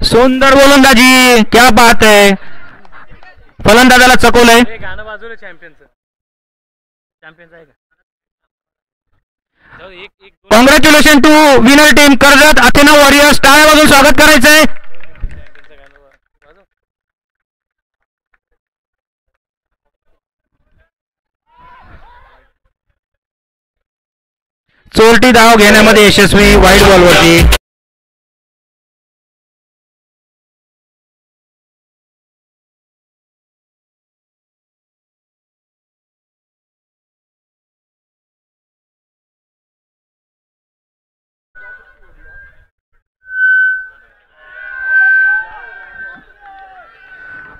सुंदर गोलंदाजी, क्या बात आहे. फलंदाजाला चकवलंय. गाणं बाजूला चॅम्पियनचं. चॅम्पियनचं आहे का? Congratulation to winner team Karjat Athena Warriors. टाळ्या वाजवून स्वागत करायचंय. चोरटी धाव घेण्यामध्ये यशस्वी वाईड बॉलवरती.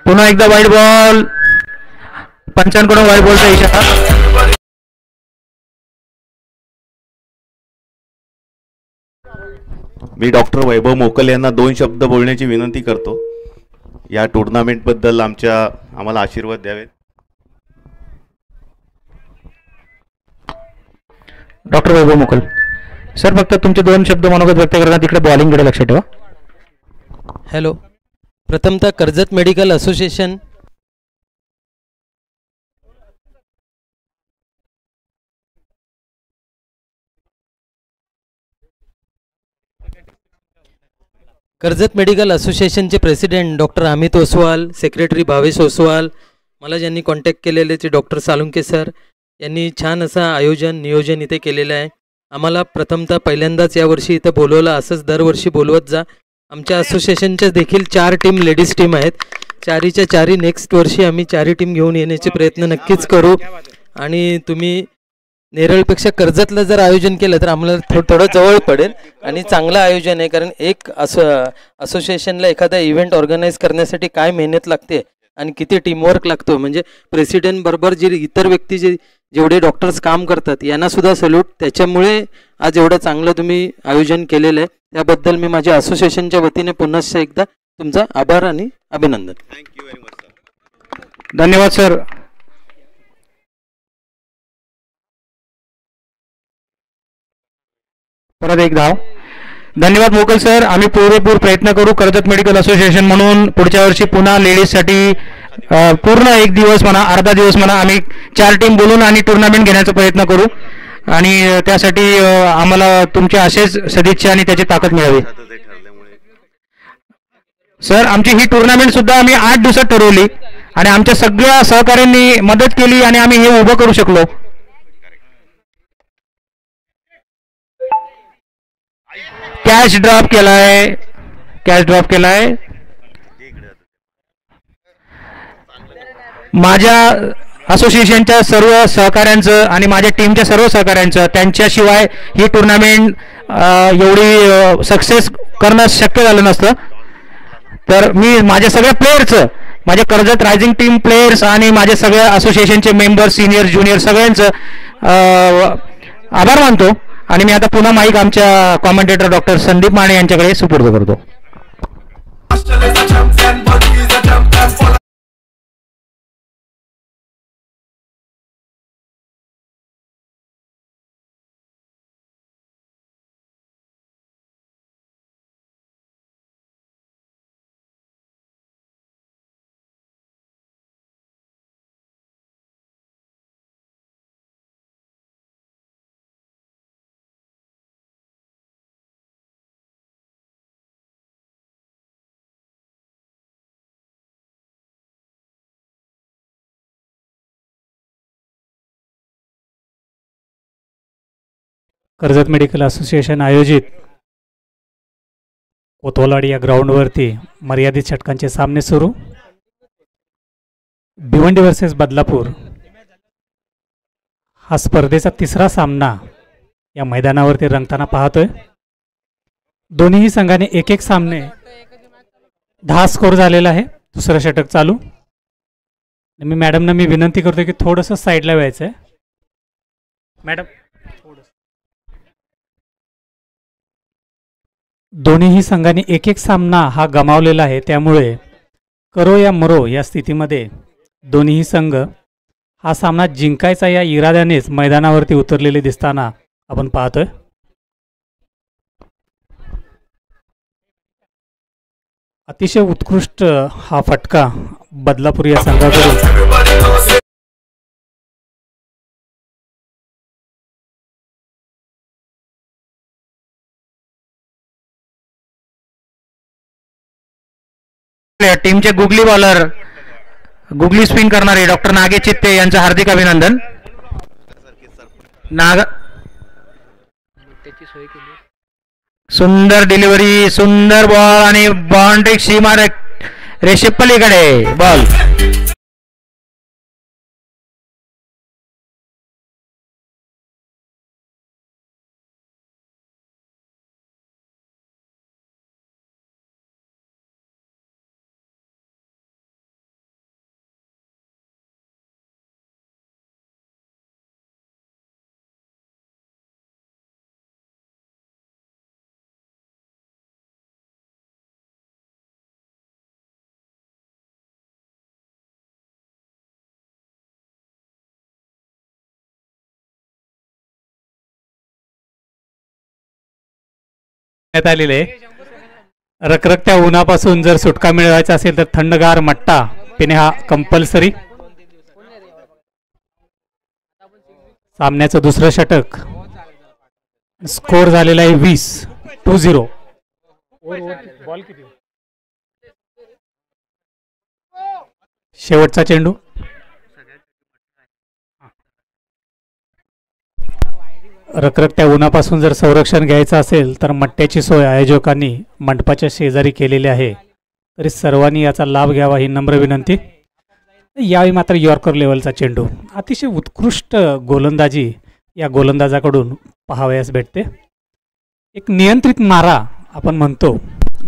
पुन्हा एकदा वाईड बॉल. पंचांकडून वाईड बॉलचा इशारा. मी डॉक्टर वैभव मोकल यांना 2 शब्द बोलण्याची विनंती करतो. या टुर्नामेंटबद्दल आम्हाला आशीर्वाद द्यावेत. डॉक्टर वैभव मोकल सर, फक्त तुमचे 2 शब्द मनोगत व्यक्त करताना तिकडे बॉलिंगकडे लक्ष ठेवा. हॅलो. प्रथमतः Karjat medical association Karjat medical असोसिएशनचे president doctor Amit Oswal, secretary Bhavesh Oswal, मला ज्यांनी कॉन्टॅक्ट केलेले ते डॉक्टर सालुंके सर यांनी छान असं नियोजन इथे केलेलं आहे. आम्हाला प्रथमतः पहिल्यांदाच यावर्षी इथं बोलवलं. असंच दरवर्षी बोलवत जा. आमच्या असोसिएशनच्या देखील 4 टीम लेडीज टीम आहेत. 4च्या 4 नेक्स्ट वर्षी आम्ही 4 टीम घेऊन येण्याचे प्रयत्न नक्कीच करू. आणि तुम्ही नेरळपेक्षा कर्जतला जर आयोजन केलं तर आम्हाला थोडं जवळ पडेल आणि चांगलं आयोजन आहे. कारण एक असोसिएशनला एखादा इव्हेंट ऑर्गनाईज करण्यासाठी काय मेहनत लागते आणि किती टीमवर्क लागतो. म्हणजे प्रेसिडेंट बरोबर जे इतर व्यक्ती जेवढे डॉक्टर्स काम करतात यांना सुद्धा सल्यूट. त्याच्यामुळे आज एवढं चांगलं तुम्ही आयोजन केलेलं आहे. त्याबद्दल मी माझ्या असोसिएशनच्या वतीने पुन्हा एकदा तुमचा आभार आणि अभिनंदन. Thank you very much sir. धन्यवाद सर. परत एक धाव. धन्यवाद मोकल सर. आम्ही पुरेपूर प्रयत्न करू कर्जत मेडिकल असोसिएशन म्हणून पुढच्या वर्षी पुन्हा लेडीजसाठी पूर्ण 1 दिवस म्हणा, अर्धा दिवस म्हणा, आम्ही 4 टीम बोलून आणि टुर्नामेंट घेण्याचा प्रयत्न करू. आणि त्यासाठी आम्हाला तुमचे असेच सदिच्छा आणि त्याची ताकद मिळावी. सर, आमची ही टुर्नामेंट सुद्धा आम्ही 8 दिवसात ठरवली आणि आमच्या सगळ्या सहकाऱ्यांनी मदत केली आणि आम्ही हे उभं करू शकलो. कॅश ड्रॉप केलाय. माझ्या असोसिएशनच्या सर्व सहकाऱ्यांचं आणि माझ्या टीमच्या सर्व सहकाऱ्यांचं, त्यांच्याशिवाय ही टुर्नामेंट एवढी सक्सेस करणं शक्य झालं नसतं. तर मी माझ्या सगळ्या प्लेयरचं, माझ्या कर्जत रायझिंग टीम प्लेयर्स आणि माझ्या सगळ्या असोसिएशनचे मेंबर, सिनियर ज्युनियर सगळ्यांचं आभार मानतो. आणि मी आता पुन्हा माईक आमच्या कॉमेंटेटर डॉक्टर संदीप माने यांच्याकडे सुपूर्द करतो. कर्जत मेडिकल असोसिएशन आयोजित कोतवालवाडी या ग्राउंडवरती मर्यादित षटकांचे सामने सुरू. भिवंडी वर्सेस बदलापूर हा स्पर्धेचा 3रा सामना या मैदानावरती रंगताना पाहतोय. दोन्ही संघाने 1-1 सामने 10 स्कोर झालेला आहे. 2रं षटक चालू. मी मॅडमना विनंती करतो की थोडंसं साईडला व्हायचं आहे. मॅडम, दोन्ही संघांनी 1-1 सामना हा गमावलेला आहे. त्यामुळे करो या मरो या स्थितीमध्ये दोन्ही संघ हा सामना जिंकायचा या इराद्यानेच मैदानावरती उतरलेले दिसताना आपण पाहतोय. अतिशय उत्कृष्ट हा फटका बदलापूर या संघाकडून. टीमचे गुगली बॉलर, गुगली स्पिन करणारे डॉक्टर नागे चित्ते यांचं हार्दिक अभिनंदन. सुंदर डिलिव्हरी, सुंदर बॉल आणि बाउंड्री सीमा रेषेपलीकडे बॉल. आलेले रखरखत्या उन्हापासून जर सुटका मिळवायचा असेल तर थंडगार मट्टा पिणे हा कंपल्सरी. सामन्याचं दुसरं षटक. स्कोर झालेला आहे 20-20. शेवटचा चेंडू. रखरखत्या उन्हापासून जर संरक्षण घ्यायचं असेल तर मट्ट्याची सोय आयोजकांनी मंडपाच्या शेजारी केलेली आहे, तरी सर्वांनी याचा लाभ घ्यावा ही नम्र विनंती. यावेळी मात्र यॉर्कर लेवलचा चेंडू. अतिशय उत्कृष्ट गोलंदाजी या गोलंदाजाकडून पाहावयास भेटते. एक नियंत्रित मारा आपण म्हणतो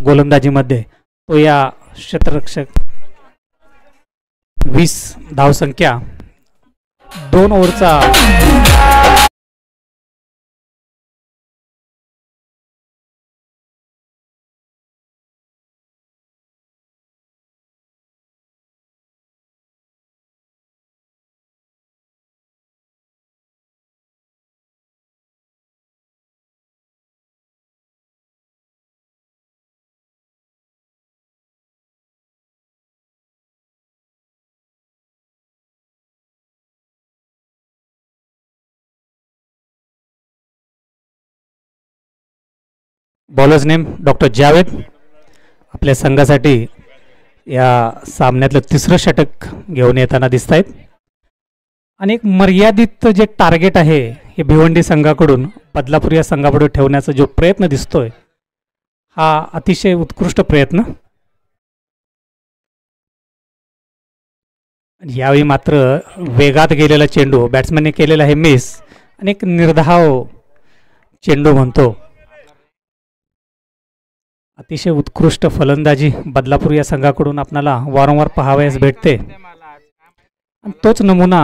गोलंदाजीमध्ये, तो या क्षेत्ररक्षक. 20 धावसंख्या 2 ओव्हरचा. बॉलर्स नेम डॉक्टर जावेद आपल्या संघासाठी या सामन्यातलं तिसरं षटक घेऊन येताना दिसत आहेत. आणि एक मर्यादित जे टार्गेट आहे हे भिवंडी संघाकडून बदलापूर या संघापुढे ठेवण्याचा जो प्रयत्न दिसतोय हा अतिशय उत्कृष्ट प्रयत्न. यावेळी मात्र वेगात गेलेला चेंडू बॅट्समॅनने केलेला आहे मिस, आणि एक निर्धाव चेंडू म्हणतो. अतिशय उत्कृष्ट फलंदाजी बदलापूर या संघाकडून आपल्याला वारंवार पाहावयास भेटते. आणि तोच नमुना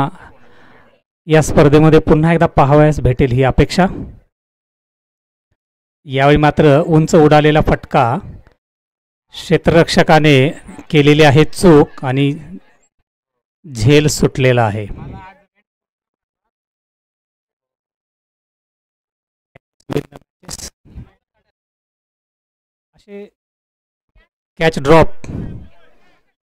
या स्पर्धेमध्ये पुन्हा एकदा पाहावयास भेटेल ही अपेक्षा. यावेळी मात्र उंच उडालेला फटका क्षेत्ररक्षकाने केलेली आहे चूक आणि झेल सुटलेला आहे. कॅच ड्रॉप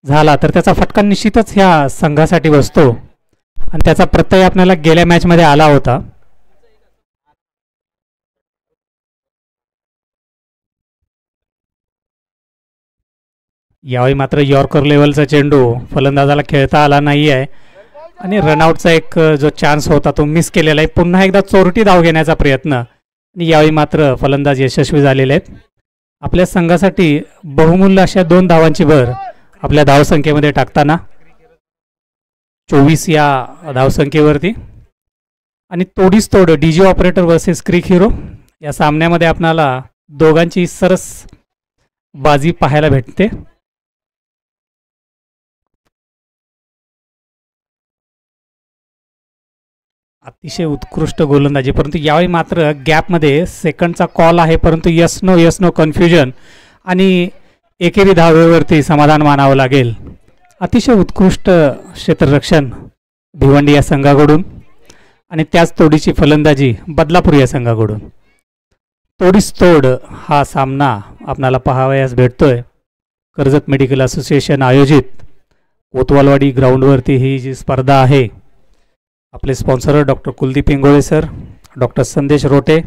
झाला तर त्याचा फटका निश्चितच ह्या संघासाठी बसतो, आणि त्याचा प्रत्यय आपल्याला गेल्या मॅच मध्ये आला होता. यावेळी मात्र यॉर्कर लेवलचा चेंडू फलंदाजाला खेळता आला नाही आहे, आणि रनआउटचा एक जो चान्स होता तो मिस केलेला आहे. पुन्हा एकदा चोरटी धाव घेण्याचा प्रयत्न, आणि यावेळी मात्र फलंदाज यशस्वी झालेले आहेत. आपल्या संघासाठी बहुमूल्य अशा 2 धावांची भर आपल्या धावसंख्येमध्ये टाकताना 24 या धावसंख्येवरती. आणि तोडीस तोड डीजी ऑपरेटर वर्सेस क्रिक हिरो या सामन्यामध्ये आपल्याला दोघांची सरस बाजी पाहायला भेटते. अतिशय उत्कृष्ट गोलंदाजी, परंतु यावेळी मात्र गॅपमध्ये सेकंडचा कॉल आहे, परंतु यस नो कन्फ्युजन, आणि एकेरी धावेवरती समाधान मानावं लागेल. अतिशय उत्कृष्ट क्षेत्ररक्षण भिवंडी या संघाकडून, आणि त्याच तोडीची फलंदाजी बदलापूर या कर्जत मेडिकल असोसिएशन आयोजित कोतवालवाडी ग्राउंडवरती ही जी स्पर्धा आहे, आपले sponsor doctor Kuldeep Ingole sir, doctor Sandesh Rote,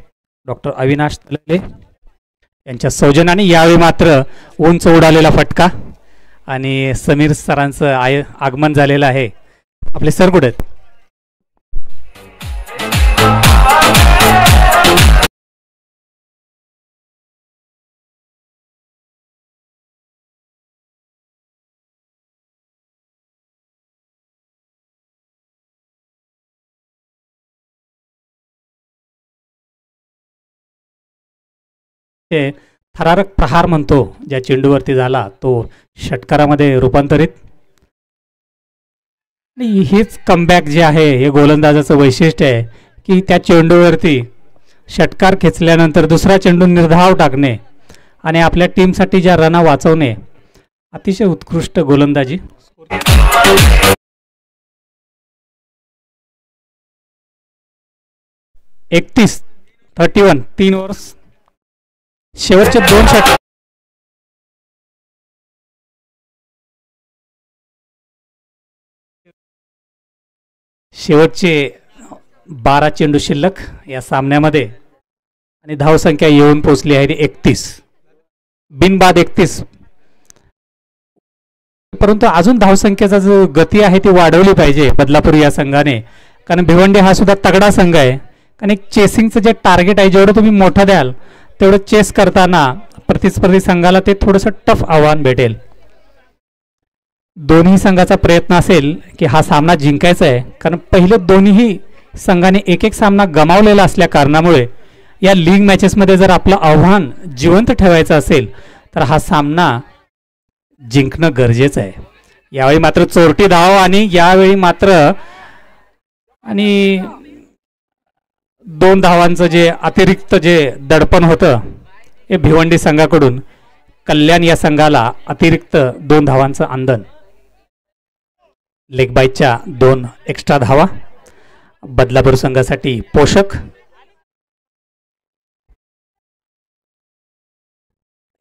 doctor Avinash तलले यांच्या सौजन्याने यावेळी मात्र उंच उडालेला फटका आणि समीर सरांचं आगमन झालेलं आहे. आपले सर कुठे आहेत? थरारक प्रहार म्हणतो ज्या चेंडूवरती झाला तो षटकारामध्ये रूपांतरित. आणि हेच कमबॅक जे आहे हे गोलंदाजाचं वैशिष्ट्य आहे की त्या चेंडूवरती षटकार खेचल्यानंतर दुसरा चेंडू निर्धाव टाकणे आणि आपल्या टीमसाठी ज्या रना वाचवणे, अतिशय उत्कृष्ट गोलंदाजी. 31 3 ओव्हर्स शेवटचे 2 षटकार. शेवटचे 12 चेंडू शिल्लक या सामन्यामध्ये आणि धावसंख्या येऊन पोहोचली आहे 31, बिनबाद 31. परंतु अजून धावसंख्येचा जो गती आहे ती वाढवली पाहिजे बदलापूर या संघाने, कारण भिवंडी हा सुद्धा तगडा संघ आहे. कारण एक चेसिंगचं जे टार्गेट आहे जेवढं तुम्ही मोठं द्याल तेवढं चेस करताना प्रतिस्पर्धी संघाला ते थोडंसं टफ आव्हान भेटेल. दोन्ही संघाचा प्रयत्न असेल की हा सामना जिंकायचा आहे, कारण पहिले दोन्ही संघाने एक एक सामना गमावलेला असल्या कारणामुळे या लीग मॅचेसमध्ये जर आपलं आव्हान जिवंत ठेवायचं असेल तर हा सामना जिंकणं गरजेचं आहे. यावेळी मात्र चोरटी धाव आणि यावेळी मात्र आणि 2 धावांचं जे अतिरिक्त जे दडपण होतं हे भिवंडी संघाकडून कल्याण या संघाला अतिरिक्त 2 धावांचं आंदन. लेगबाईच्या 2 एक्स्ट्रा धावा बदलापूर संघासाठी पोषक.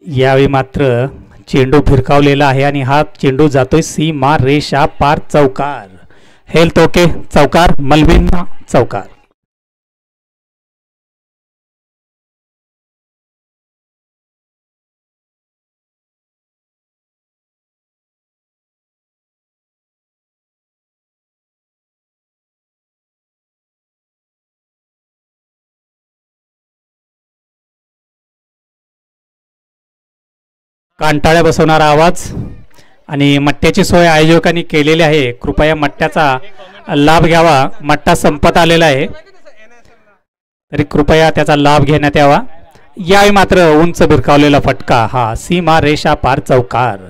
यावेळी मात्र चेंडू फिरकावलेला आहे आणि हा चेंडू जातोय सीमा रेषा पार चौकार. हेल्थ ओके चौकार, मलविना चौकार. कांटाळ्या बसवणारा आवाज आणि मट्ट्याची सोय आयोजकांनी केलेली आहे. कृपया मट्ट्याचा लाभ घ्यावा. मट्टा संपत आलेला आहे तरी कृपया त्याचा लाभ घेण्यात यावा. यावेळी मात्र उंच भिरकावलेला फटका, हा सीमा रेषा पार चौकार.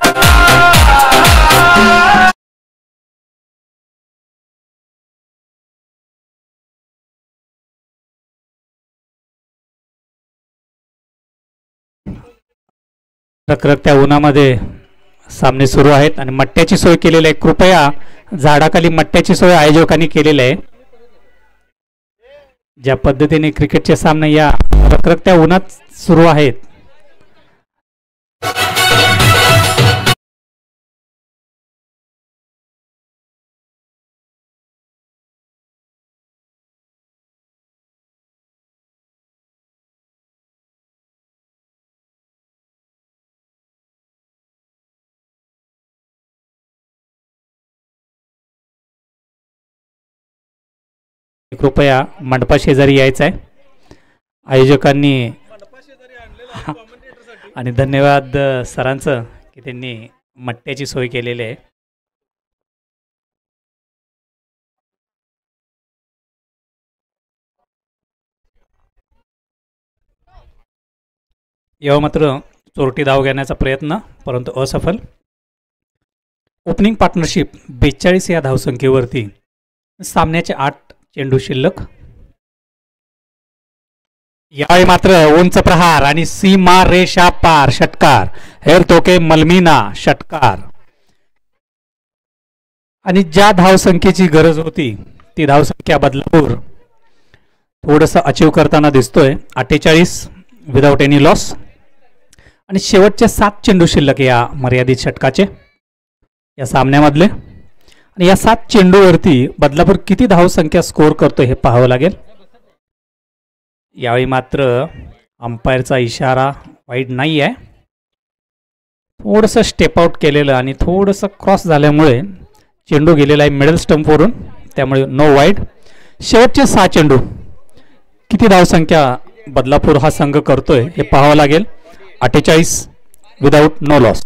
रखरखत्या उन्हामध्ये सामने सुरू आहेत आणि मट्ट्याची सोय केलेली आहे. कृपया झाडाखाली मट्ट्याची सोय आयोजकांनी केलेली आहे. ज्या पद्धतीने क्रिकेटचे सामने या रखरखत्या उन्हात सुरू आहेत, कृपया मंडपा शेजारी यायचं आहे आयोजकांनी. आणि धन्यवाद सरांचं की त्यांनी मट्ट्याची सोय केलेली आहे. यावर मात्र चोरटी धाव घेण्याचा प्रयत्न परंतु असफल. ओपनिंग पार्टनरशिप 42 या धावसंख्येवरती सामन्याचे 8 चेंडू शिल्लक. यावेळी मात्र उंच प्रहार आणि सीमा रेषा पार षटकार. हेल्थ ओके मलमिना षटकार. आणि ज्या धावसंख्येची गरज होती ती धावसंख्या बदलापूर थोडंसं अचीव करताना दिसतोय. 48 विदाउट एनी लॉस. आणि शेवटचे 7 चेंडू शिल्लक या मर्यादित षटकाचे या सामन्यामधले. आणि या 7 चेंडूवरती बदलापूर किती धावसंख्या स्कोर करतो हे पाहावं लागेल. यावेळी मात्र अंपायरचा इशारा वाईट नाही आहे. थोडंसं स्टेप आउट केलेलं आणि थोडंसं क्रॉस झाल्यामुळे चेंडू गेलेला आहे मिडल स्टंपवरून, त्यामुळे नो वाईड. शेवटचे 6 चेंडू किती धावसंख्या बदलापूर हा संघ करतोय हे पाहावं लागेल. 48 विदाऊट नो लॉस.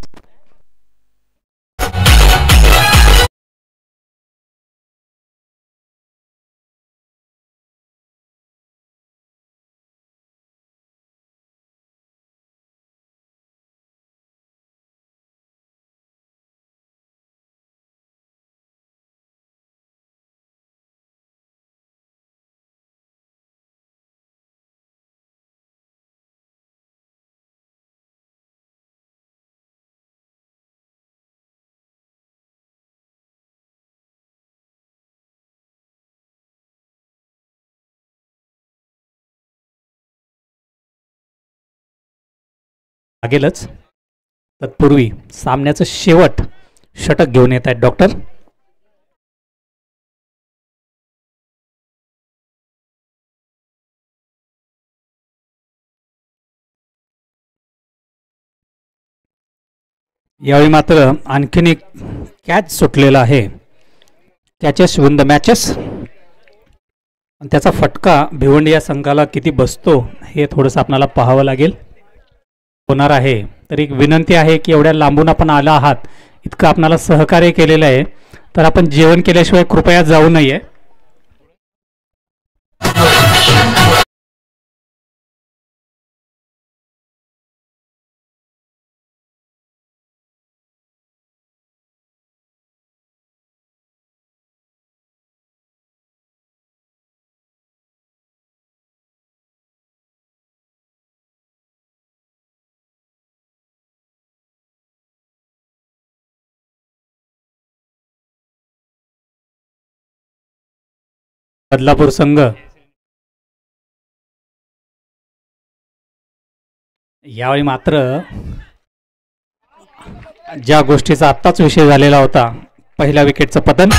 लागेलच. तत्पूर्वी सामन्याचं शेवट षटक घेऊन येत आहेत डॉक्टर. यावेळी मात्र आणखीन एक कॅच सुटलेला आहे. Catches win the matches. त्याचा फटका भिवंडी या संघाला किती बसतो हे थोडंसं आपल्याला पाहावं लागेल. होणार आहे तर एक विनंती आहे की एवढ्या लांबून आपण आला आहात, इतकं आपणाला सहकार्य केलेलं आहे, तर आपण जेवण केल्याशिवाय कृपया जाऊ नये. बदलापूर संघ यावेळी मात्र ज्या गोष्टीचा आत्ताच विषय झालेला होता, पहिल्या विकेटचं पतन.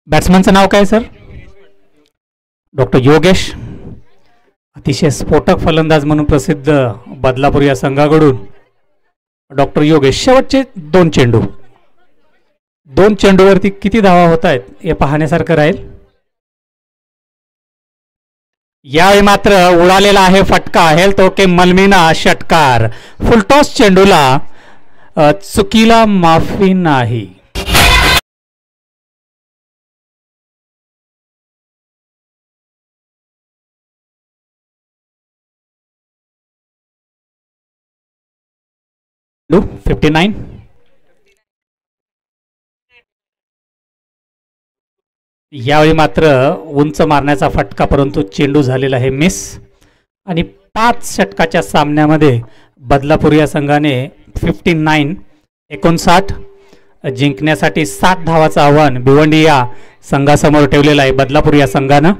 बॅट्समनचं नाव काय सर? डॉक्टर योगेश. अतिशय स्फोटक फलंदाज म्हणून प्रसिद्ध बदलापूर या संघाकडून डॉक्टर योगेश. शेवटचे 2 चेंडू, 2 चेंडूवरती किती धावा होत आहेत हे पाहण्यासारखं राहील. यावेळी मात्र उडालेला आहे फटका. हेल्थ ओके मलमिना षटकार. फुलटॉस चेंडूला चुकीला माफी नाही. चेंडू 59. यावेळी मात्र उंच मारण्याचा फटका, परंतु चेंडू झालेला आहे मिस. आणि 5 षटकाच्या सामन्यामध्ये बदलापूर या संघाने 59 जिंकण्यासाठी 7 धावाचं आव्हान भिवंडी या संघासमोर ठेवलेलं आहे बदलापूर या संघानं.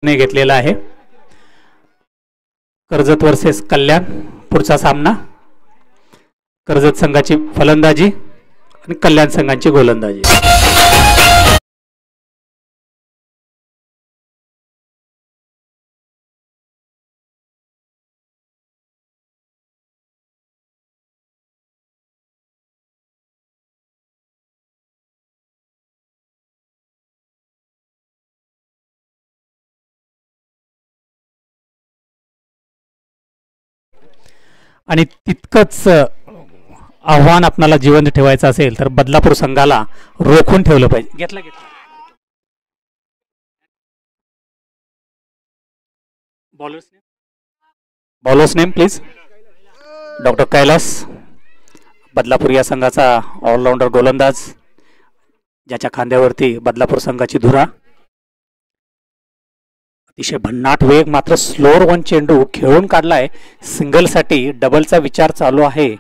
ने घेतलेला आहे. कर्जत वर्सेस कल्याण पुढचा सामना. कर्जत संघाची फलंदाजी आणि कल्याण संघाची गोलंदाजी. आणि तितकंच आव्हान आपल्याला जिवंत ठेवायचं असेल तर बदलापूर संघाला रोखून ठेवलं पाहिजे. घेतला bowlers name please. Doctor Kailas, Badlapur या संघाचा ऑलराऊंडर गोलंदाज, ज्याच्या खांद्यावरती बदलापूर संघाची धुरा. अतिशय भन्नाट वेग, मात्र स्लोअर वन चेंडू खेळून काढलाय. सिंगलसाठी डबलचा विचार चालू आहे,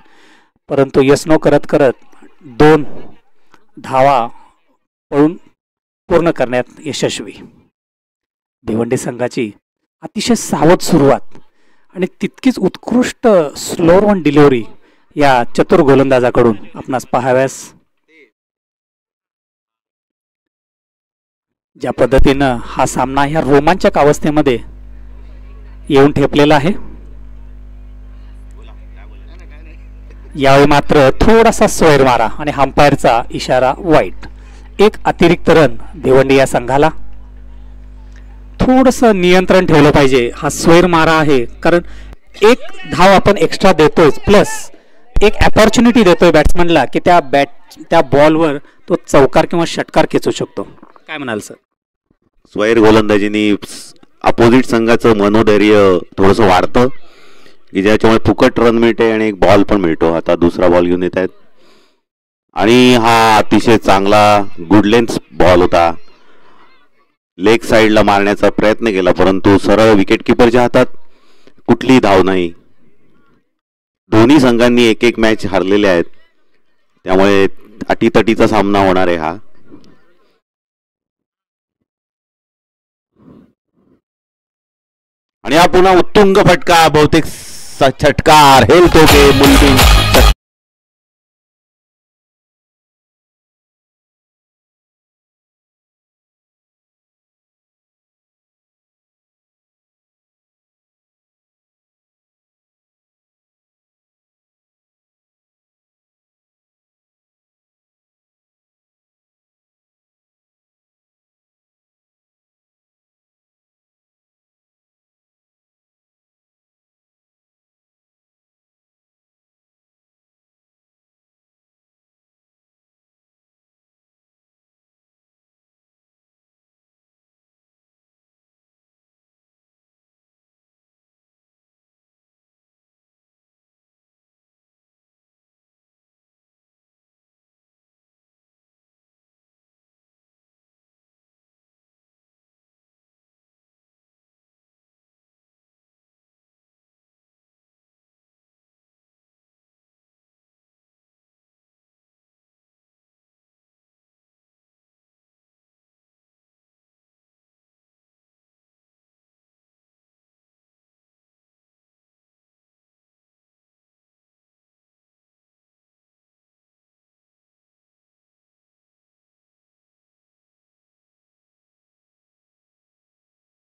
परंतु यस नो करत करत 2 धावा पळून पूर्ण करण्यात यशस्वी. भिवंडी संघाची अतिशय सावध सुरुवात आणि तितकीच उत्कृष्ट स्लोअर वन डिलिव्हरी या चतुर गोलंदाजाकडून आपणास पाहाव्यास. ज्या पद्धतीनं हा सामना ह्या रोमांचक अवस्थेमध्ये येऊन ठेपलेला आहे, यावेळी मात्र थोडासा स्वैर मारा आणि अंपायरचा इशारा वाईट. एक अतिरिक्त रन भिवंडी या संघाला. थोडंसं नियंत्रण ठेवलं पाहिजे. हा स्वैर मारा आहे, कारण एक धाव आपण एक्स्ट्रा देतोय, प्लस एक अपॉर्च्युनिटी देतोय बॅट्समनला की त्या बॉलवर तो चौकार किंवा षटकार खेचू शकतो. काय म्हणाल सर? स्वैर गोलंदाजीनी अपोजिट संघाचं मनोधैर्य थोडंसं वाढतं, की ज्याच्यामुळे फुकट रन मिळते आणि एक बॉल पण मिळतो. आता दुसरा बॉल घेऊन येत आहेत आणि हा अतिशय चांगला गुड लेंथ बॉल होता. लेग साईडला मारण्याचा प्रयत्न केला, परंतु सरळ विकेट किपरच्या हातात, कुठलीही धाव नाही. दोन्ही संघांनी एक एक मॅच हरलेले आहेत, त्यामुळे अटीतटीचा सामना होणार आहे हा. आणि हा पुन्हा उत्तुंग फटका, बहुतेक षटकार, हेलतो के मुलगी.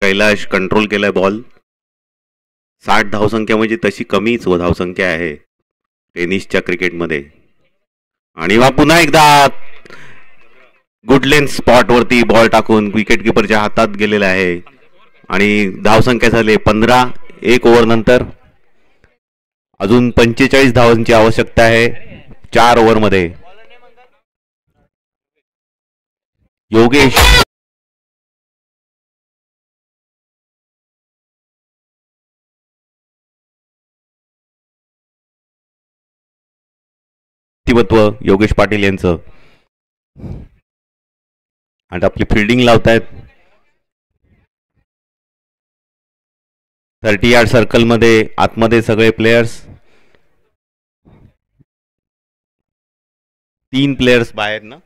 कैलाश कंट्रोल केलाय बॉल. 60 धावसंख्या म्हणजे तशी कमीच धावसंख्या आहे टेनिसच्या क्रिकेटमध्ये. आणि पुन्हा एकदा गुड लेंथ स्पॉट वरती बॉल टाकून विकेट किपरच्या हातात गेलेला आहे. आणि धावसंख्या झाली 15. 1 ओव्हर नंतर अजून 45 धावांची आवश्यकता आहे 4 ओव्हरमध्ये. योगेश योगेश पाटील यांचं, आणि आपली फिल्डिंग लावतायत 30 यार्ड सर्कल मध्ये आतमध्ये सगळे प्लेयर्स. 3 प्लेयर्स बाहेर ना.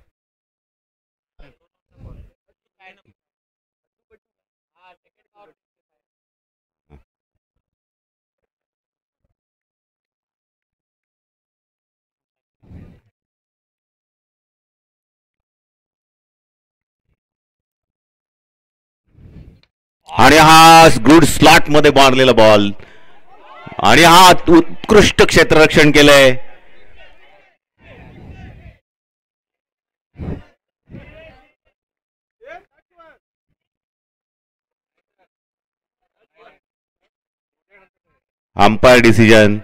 आणि हा गुड स्लॉट मध्ये मारलेला बॉल आणि हा उत्कृष्ट क्षेत्ररक्षण केलंय. Umpire decision.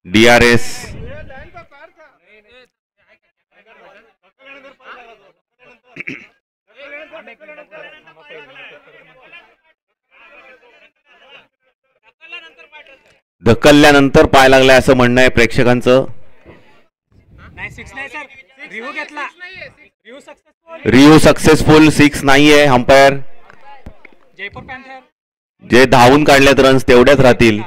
DRS. ढकलल्यानंतर पाय लागलाय असं म्हणणं आहे प्रेक्षकांचं. Review successful. 6 नाहीये. अंपायर जे धावून काढल्यात रन्स तेवढ्याच राहतील.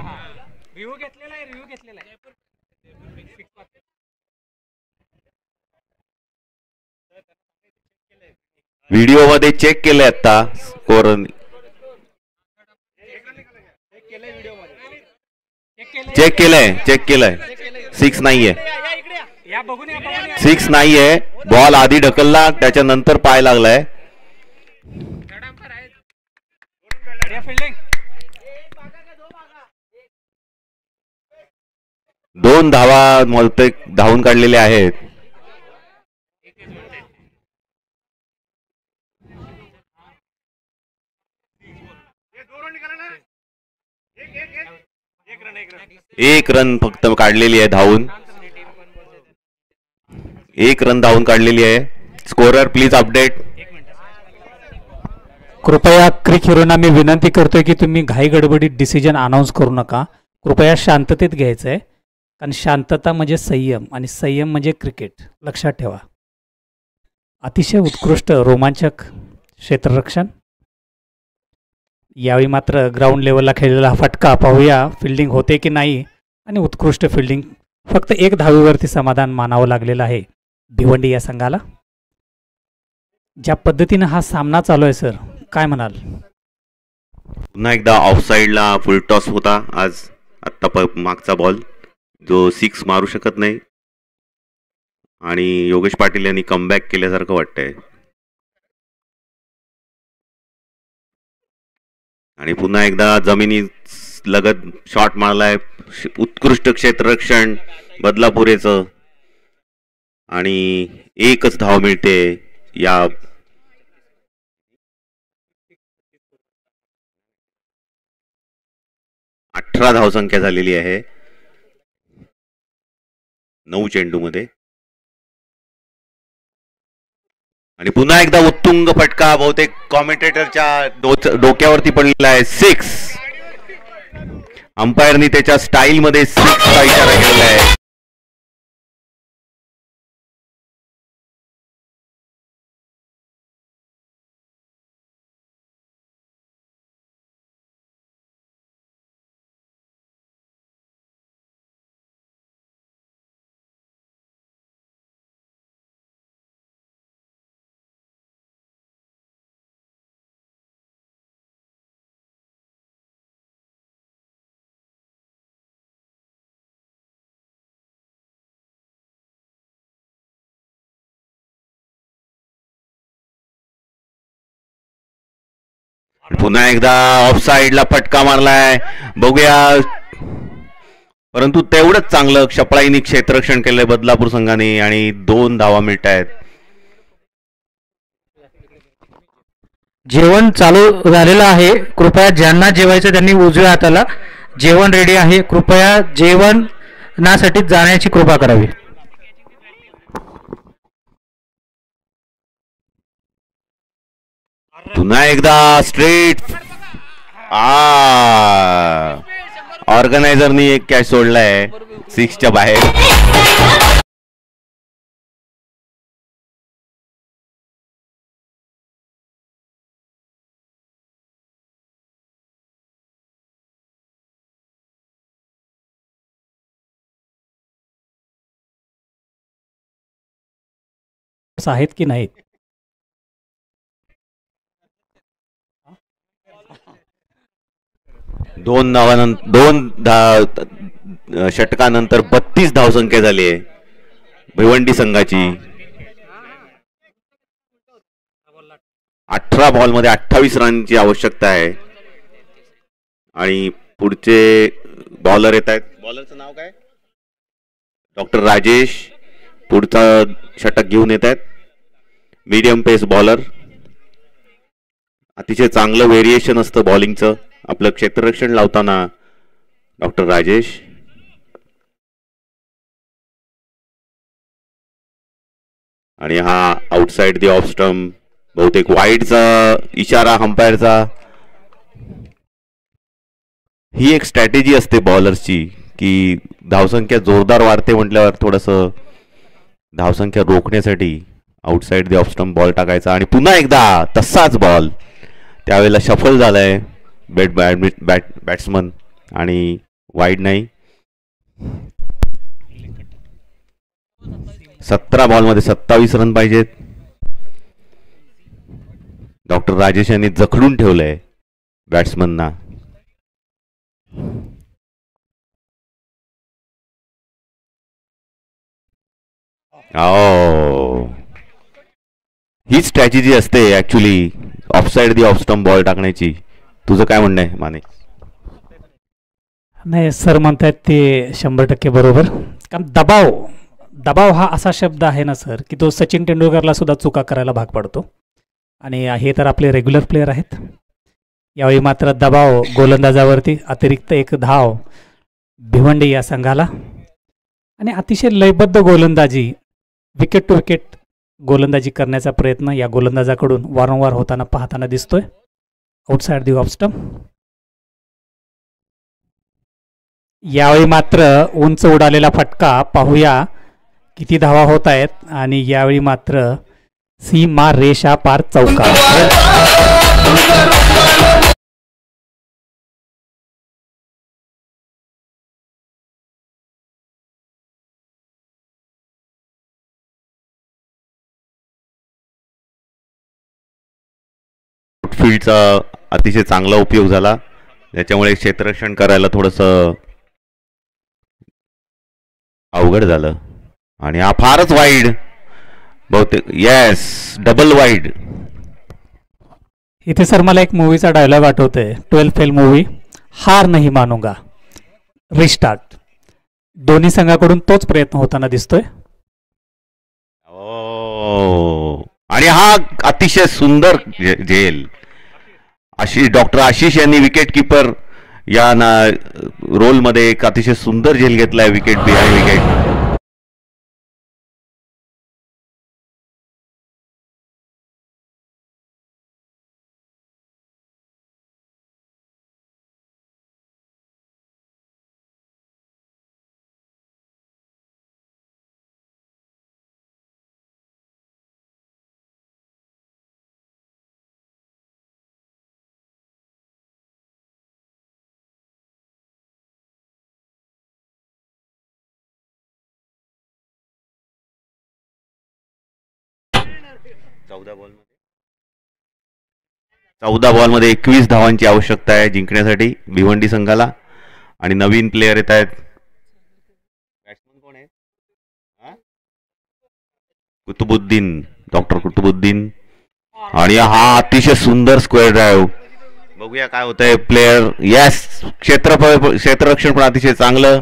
व्हिडिओ मध्ये चेक केले आता स्कोर. चेक केलंय. 6 नाहीये. 6 नाहीये. बॉल आधी ढकलला त्याच्यानंतर पाय लागलाय. दोन धावा मोलते धावून काढलेले आहेत. एक रन फक्त काढलेली आहे धावून. 1 रन धावून काढलेली आहे. Scorer please update. कृपया क्रिक हिरोना मी विनंती करतोय की तुम्ही घाई गडबडीत डिसिजन अनाऊन्स करू नका. कृपया शांततेत घ्यायचं आहे, कारण शांतता म्हणजे संयम आणि संयम म्हणजे क्रिकेट. लक्षात ठेवा. अतिशय उत्कृष्ट रोमांचक क्षेत्ररक्षण. यावेळी मात्र ग्राउंड लेवलला खेळलेला फटका. पाहूया फिल्डिंग होते की नाही. आणि उत्कृष्ट फिल्डिंग. फक्त 1 धावेवरती समाधान मानावं लागलेलं आहे भिवंडी या संघाला. ज्या पद्धतीनं हा सामना चालू आहे सर, काय म्हणाल? पुन्हा एकदा ऑफसाईडला फुल टॉस होता आज. आत्ता मागचा बॉल जो 6 मारू शकत नाही आणि योगेश पाटील यांनी कमबॅक केल्यासारखं वाटतंय. आणि पुन्हा एकदा जमिनी लगत शॉट मारलाय. उत्कृष्ट क्षेत्ररक्षण बदलापुरेचं आणि 1च धाव मिळते. या 18 धावसंख्या झालेली आहे 9 चेंडूमध्ये. आणि पुन्हा एकदा उत्तुंग फटका बहुतेक कॉमेंटेटरच्या डोक्यावरती पडलेला आहे. 6. अंपायरनी त्याच्या स्टाईल मध्ये 6 चा इशारा केलेला आहे. पुन्हा एकदा ऑफ साइडला फटका मारलाय. बघूया. परंतु तेवढंच चांगलं क्षपळाईनी क्षेत्ररक्षण केलंय बदलापूर संघाने आणि 2 धावा मिळत आहेत. जेवण चालू झालेलं आहे. कृपया ज्यांना जेवायचं त्यांनी उजव्या हाताला जेवण रेडी आहे. कृपया जेवणासाठी जाण्याची कृपा करावी. पुन्हा एकदा स्ट्रेट. ऑर्गनायझरनी एक कॅच सोडलाय 6च्या बाहेर. आहेत की नाहीत? दोन षटकानंतर 32 धावसंख्या झाली आहे. भिवंडी संघाची 18 बॉलमध्ये 28 रनची आवश्यकता आहे. आणि पुढचे बॉलर येत आहेत. बॉलरचं नाव काय? डॉक्टर राजेश पुढचा षटक घेऊन येत आहेत. मीडियम पेस बॉलर. अतिशय चांगलं व्हेरिएशन असतं बॉलिंगचं आपलं क्षेत्ररक्षण लावताना डॉक्टर राजेश. आणि हा आउटसाइड दी ऑफ स्टंप, बहुतेक वाईडचा इशारा अंपायरचा. ही एक स्ट्रॅटेजी असते बॉलर्सची की धावसंख्या जोरदार वाढते म्हटल्यावर थोडंसं धावसंख्या रोखण्यासाठी outside the off stump ball टाकायचा. आणि पुन्हा एकदा तसाच बॉल, त्यावेळेला शफल झालाय बॅट्समन आणि वाईड नाही. 17 बॉलमध्ये 27 रन पाहिजेत. डॉक्टर राजेश यांनी जखडून ठेवलंय बॅट्समनना. ही स्ट्रॅटेजी असते actually offside the off stump ball टाकण्याची. तुझं काय म्हणणं आहे माने? नाही सर म्हणतायत ते 100% बरोबर. कारण दबाव हा असा शब्द आहे ना सर की तो सचिन तेंडुलकरला सुद्धा चुका करायला भाग पडतो. आणि हे तर आपले रेग्युलर प्लेयर आहेत. यावेळी मात्र दबाव गोलंदाजावरती, अतिरिक्त एक धाव भिवंडी या संघाला. आणि अतिशय लयबद्ध गोलंदाजी, विकेट टू विकेट गोलंदाजी करण्याचा प्रयत्न या गोलंदाजाकडून वारंवार होताना पाहताना दिसतोय. Outside the off stump. यावेळी मात्र उंच उडालेला फटका, पाहूया किती धावा होत आहेत. आणि यावेळी मात्र सीमा रेषा पार चौकार. फील्डचा अतिशय चांगला उपयोग झाला, त्याच्यामुळे क्षेत्ररक्षण करायला थोडंसं अवघड झालं. आणि हा फारच वाईड, बहुतेक येस डबल वाईड. इथे सर मला एक मूवीचा डायलॉग आठवतोय, 12 फेल मूवी, हार नाही मानूंगा, रिस्टार्ट. दोन्ही संघाकडून तोच प्रयत्न होताना दिसतोय. आणि हा अतिशय सुंदर झेल. डॉक्टर आशिष यांनी विकेट किपर या रोलमध्ये एक अतिशय सुंदर झेल घेतलाय, विकेट बिहाइंड विकेट. चौदा बॉलमध्ये 21 धावांची आवश्यकता आहे जिंकण्यासाठी भिवंडी संघाला. आणि नवीन प्लेयर येत आहेत. बॅट्समन कोण आहे? कुतुबुद्दीन, डॉक्टर कुतुबुद्दीन. आणि हा अतिशय सुंदर स्क्वेअर ड्राईव्ह. बघूया काय होतंय. प्लेयर यस, क्षेत्ररक्षण पण अतिशय चांगलं.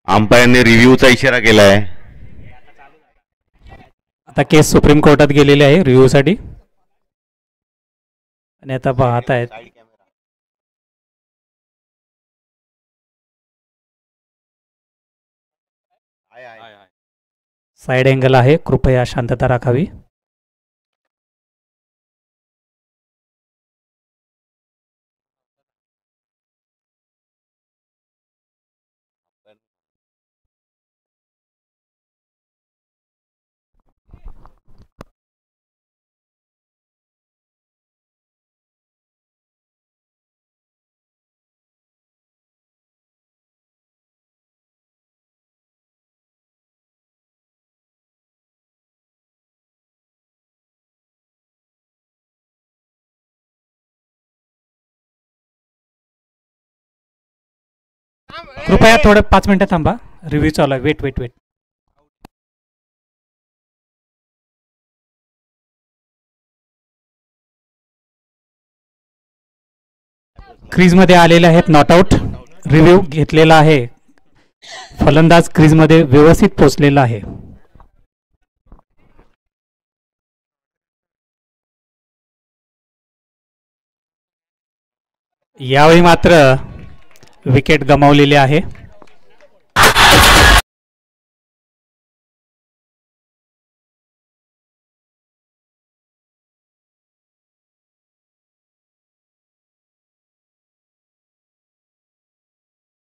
अंपायरने रिव्ह्यूचा इशारा केलाय. आता केस सुप्रीम कोर्टात गेलेले आहे रिव्ह्यूसाठी. आणि आता पाहत आहेत साइड अँगल आहे, कृपया शांतता राखावी. कृपया थोडं 5 मिनिटं थांबा. रिव्ह्यू चालू आहे. Weight weight weight. क्रीजमध्ये आलेले आहेत नॉट आउट. रिव्ह्यू घेतलेला आहे. फलंदाज क्रीजमध्ये व्यवस्थित पोचलेला आहे. यावेळी मात्र विकेट गमावलेली आहे.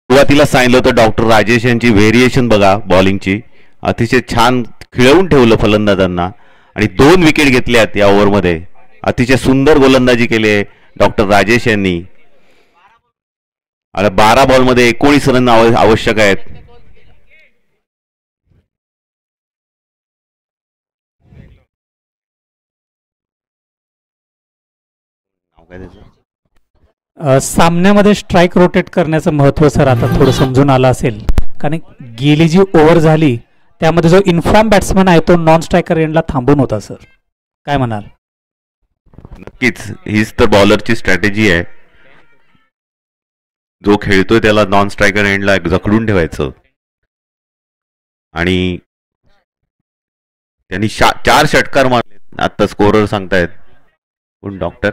सुरुवातीला सांगितलं होतं डॉक्टर राजेश यांची व्हेरिएशन बघा बॉलिंगची. अतिशय छान खिळवून ठेवलं फलंदाजांना आणि 2 विकेट घेतल्यात या ओव्हरमध्ये. अतिशय सुंदर गोलंदाजी केली आहे डॉक्टर राजेश यांनी. आणि 12 बॉलमध्ये 19 रन आवश्यक आहेत. सामन्यामध्ये स्ट्राईक रोटेट करण्याचं महत्त्व सर आता थोडं समजून आलं असेल. कारण गेली जी ओव्हर झाली त्यामध्ये जो इन्फॉर्म बॅट्समन आहे तो नॉन स्ट्रायकर एंडला थांबून होता सर. काय म्हणाल? नक्कीच हीच तर बॉलरची स्ट्रॅटेजी आहे. जो खेळतोय त्याला नॉन स्ट्रायकर एंडला जखडून ठेवायचं. आणि त्यांनी 4 षटकार मारले आता स्कोरर सांगतायत. कोण? डॉक्टर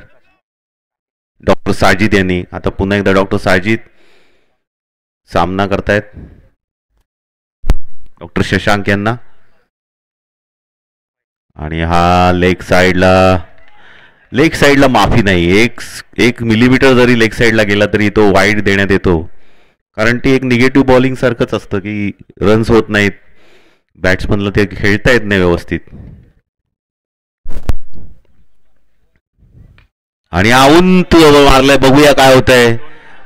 साजिद यांनी. आता पुन्हा एकदा डॉक्टर साजिद सामना करतायत डॉक्टर शशांक यांना. आणि हा लेग साईडला माफी नाही. एक मिलीमीटर जरी लेग साईडला गेला तरी तो वाईड देण्यात येतो. कारण ती एक निगेटिव्ह बॉलिंग सारखंच असतं की रन्स होत नाहीत, बॅट्समनला ते खेळता येत नाही व्यवस्थित. आणि आऊन मारलाय. बघूया काय होतंय.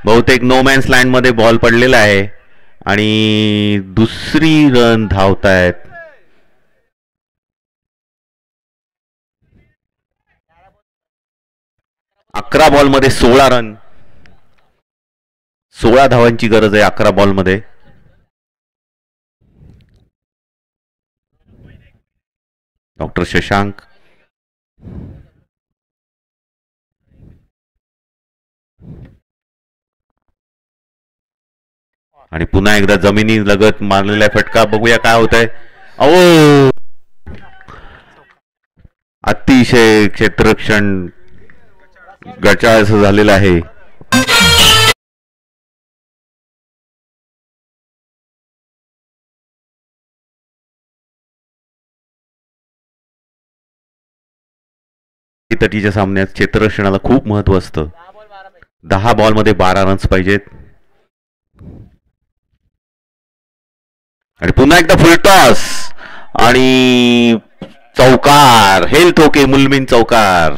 बहुतेक नो मॅन्स लँड मध्ये बॉल पडलेला आहे आणि दुसरी रन धावतायत. अकरा बॉलमध्ये 16 रन. 16 धावांची गरज आहे 11 बॉलमध्ये. डॉक्टर शशांक आणि पुन्हा एकदा जमिनी लगत मारलेला फटका. बघूया काय होत आहे. अहो, अतिशय क्षेत्ररक्षण गचाळ असं झालेलं आहे. तटीच्या सामन्यात क्षेत्ररक्षणाला खूप महत्व असतं. 10 बॉलमध्ये 12 रन्स पाहिजेत. आणि पुन्हा एकदा फुलटॉस आणि चौकार. Health okay. मुलमीन चौकार.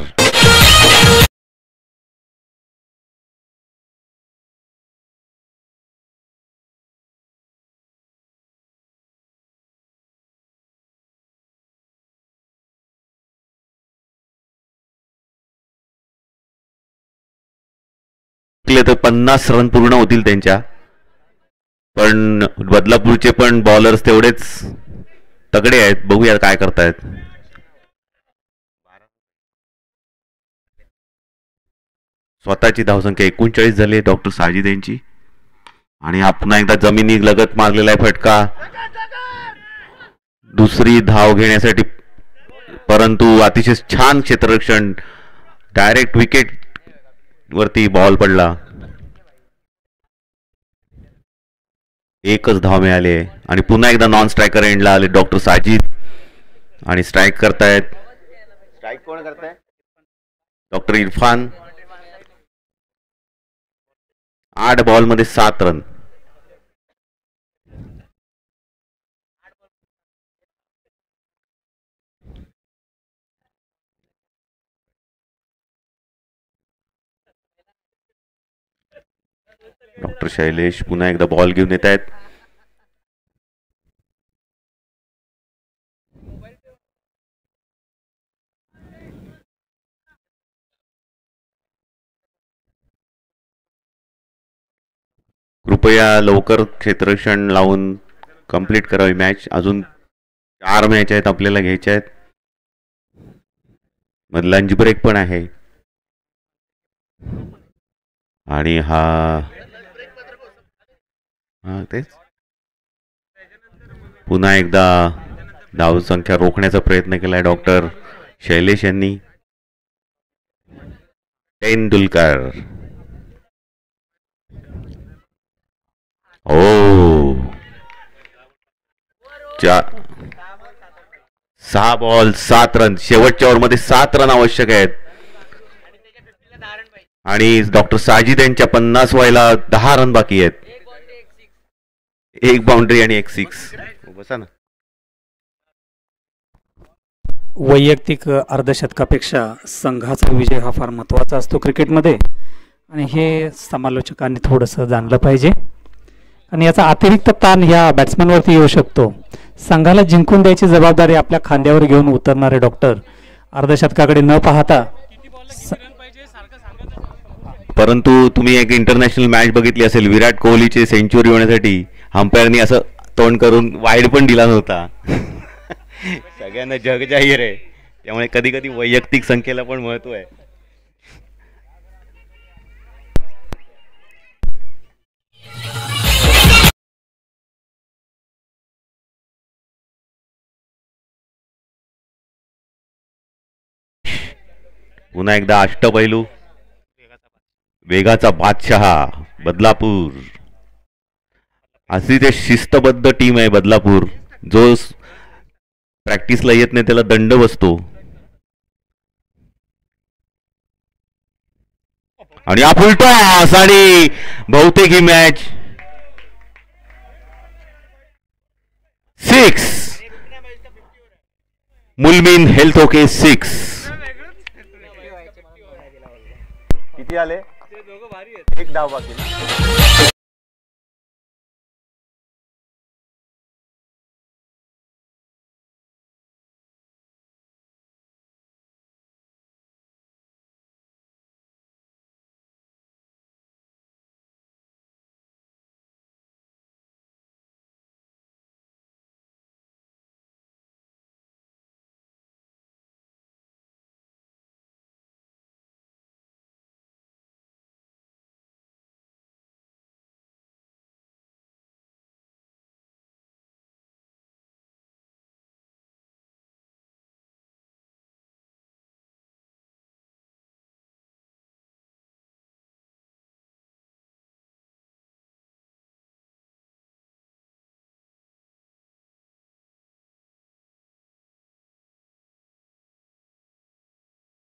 तर 50 रन पूर्ण होतील त्यांच्या. पण बदलापूरचे पण बॉलर्स तेवढेच तगडे आहेत. बघूया काय करतायत. स्वतःची धावसंख्या 39 झाली आहे डॉक्टर साजिद यांची. आणि हा पुन्हा एकदा जमिनी लगत मारलेला आहे फटका. दुसरी धाव घेण्यासाठी, परंतु अतिशय छान क्षेत्ररक्षण. डायरेक्ट विकेट वरती बॉल पडला. एकच धाव मिळाली आहे. आणि पुन्हा एकदा नॉन स्ट्रायकर एंडला आले डॉक्टर साजिद आणि स्ट्राईक करतायत. स्ट्राईक कोण करताय? Doctor Irfan. 8 बॉलमध्ये 7 run. Doctor Shailesh पुन्हा एकदा बॉल घेऊन येत आहेत. कृपया लवकर क्षेत्ररक्षण लावून कंप्लीट करावी मॅच. अजून 4 मॅच आहेत आपल्याला घ्यायच्या आहेत. मग लंच ब्रेक पण आहे. आणि हा तेच पुन्हा एकदा धावसंख्या रोखण्याचा प्रयत्न केलाय डॉक्टर शैलेश यांनी. तेंडुलकर ओ 6 बॉल 7 रन. शेवटच्या ओव्हरमध्ये 7 रन आवश्यक आहेत आणि डॉक्टर साजिद यांच्या 50 व्हायला 10 रन बाकी आहेत. 1 बाउंड्री आणि 1 सिक्स. बसा ना. वैयक्तिक अर्धशतकापेक्षा संघाचा विजय हा फार महत्त्वाचा असतो क्रिकेटमध्ये आणि हे समालोचकांनी थोडंसं जाणलं पाहिजे. आणि याचा अतिरिक्त ताण ह्या बॅट्समॅनवरती येऊ शकतो. संघाला जिंकून द्यायची जबाबदारी आपल्या खांद्यावर घेऊन उतरणारे डॉक्टर अर्धशतकाकडे न पाहता. परंतु तुम्ही एक इंटरनॅशनल मॅच बघितली असेल, विराट कोहलीची सेंचुरी होण्यासाठी अंपायरनी असं तोंड करून वाईड पण दिला नव्हता. सगळ्यांना जग जाहीर आहे. त्यामुळे कधी कधी वैयक्तिक संख्येला पण महत्व आहे. पुन्हा एकदा अष्टपैलू वेगाचा बादशाह बदलापूर. अशी ते शिस्तबद्ध टीम आहे बदलापूर. जो प्रॅक्टिसला येत नाही त्याला दंड बसतो. आणि हा फुल टॉस आणि बहुतेक ही मॅच 6. मुलमीन हेल्थ ओके 6. किती आले? 1 धाव बाकी.